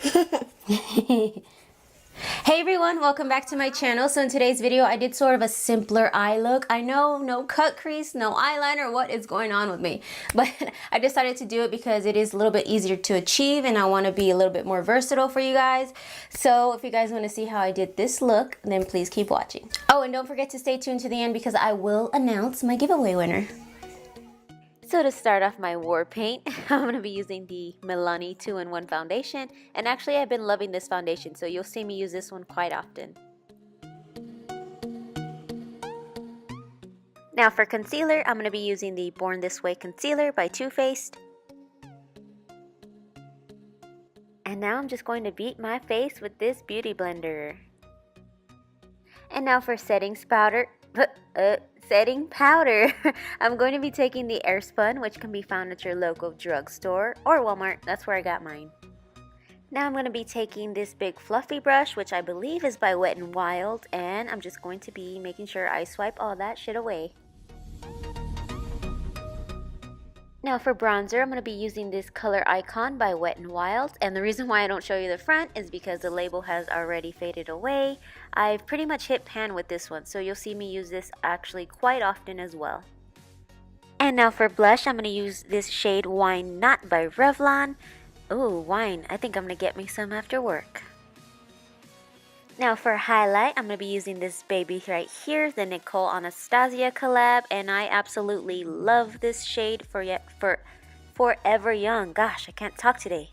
Hey everyone, welcome back to my channel. So in today's video, I did sort of a simpler eye look. I know, no cut crease, no eyeliner, what is going on with me? But I decided to do it because it is a little bit easier to achieve and I want to be a little bit more versatile for you guys. So if you guys want to see how I did this look, then please keep watching. Oh, and don't forget to stay tuned to the end because I will announce my giveaway winner. So to start off my war paint, I'm going to be using the Milani 2-in-1 foundation. And actually I've been loving this foundation, so you'll see me use this one quite often. Now for concealer, I'm going to be using the Born This Way concealer by Too Faced. And now I'm just going to beat my face with this beauty blender. And now for settings powder. Setting powder. I'm going to be taking the Airspun, which can be found at your local drugstore or Walmart. That's where I got mine. Now I'm going to be taking this big fluffy brush, which I believe is by Wet n Wild, and I'm just going to be making sure I swipe all that shit away. Now for bronzer, I'm going to be using this Color Icon by Wet n Wild, and the reason why I don't show you the front is because the label has already faded away. I've pretty much hit pan with this one, so you'll see me use this actually quite often as well. And now for blush, I'm going to use this shade Wine Not by Revlon. Ooh, wine. I think I'm going to get me some after work. Now for highlight, I'm going to be using this baby right here, the Nicole Anastasia collab, and I absolutely love this shade for Forever Young. Gosh, I can't talk today.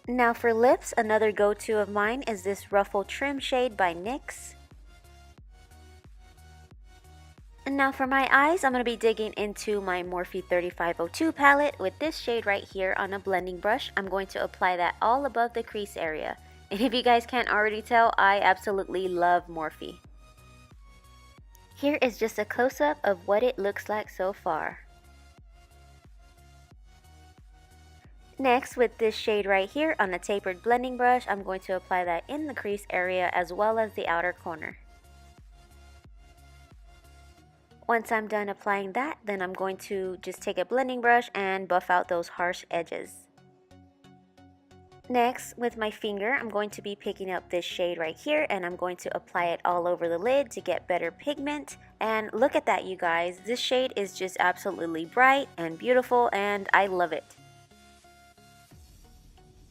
Now for lips, another go-to of mine is this Ruffle Trim shade by NYX. And now for my eyes, I'm going to be digging into my Morphe 35O2 palette with this shade right here on a blending brush. I'm going to apply that all above the crease area. And if you guys can't already tell, I absolutely love Morphe. Here is just a close-up of what it looks like so far. Next, with this shade right here on a tapered blending brush, I'm going to apply that in the crease area as well as the outer corner. Once I'm done applying that, then I'm going to just take a blending brush and buff out those harsh edges. Next, with my finger, I'm going to be picking up this shade right here and I'm going to apply it all over the lid to get better pigment. And look at that, you guys. This shade is just absolutely bright and beautiful and I love it.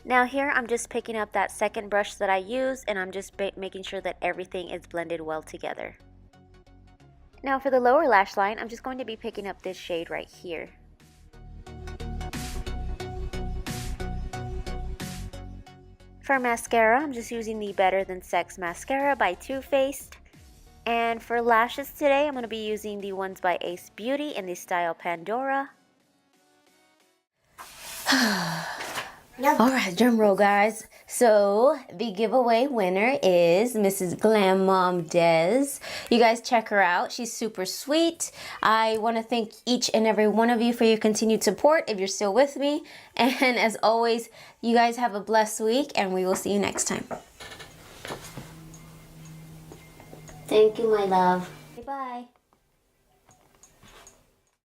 Now here, I'm just picking up that second brush that I used and I'm just making sure that everything is blended well together. Now for the lower lash line, I'm just going to be picking up this shade right here. For mascara, I'm just using the Better Than Sex mascara by Too Faced. And for lashes today, I'm going to be using the ones by Ace Beauty in the style Pandora. Alright, drum roll guys. So the giveaway winner is Mrs. Glam Mom Des. You guys check her out. She's super sweet. I want to thank each and every one of you for your continued support if you're still with me. And as always, you guys have a blessed week and we will see you next time. Thank you, my love. Bye.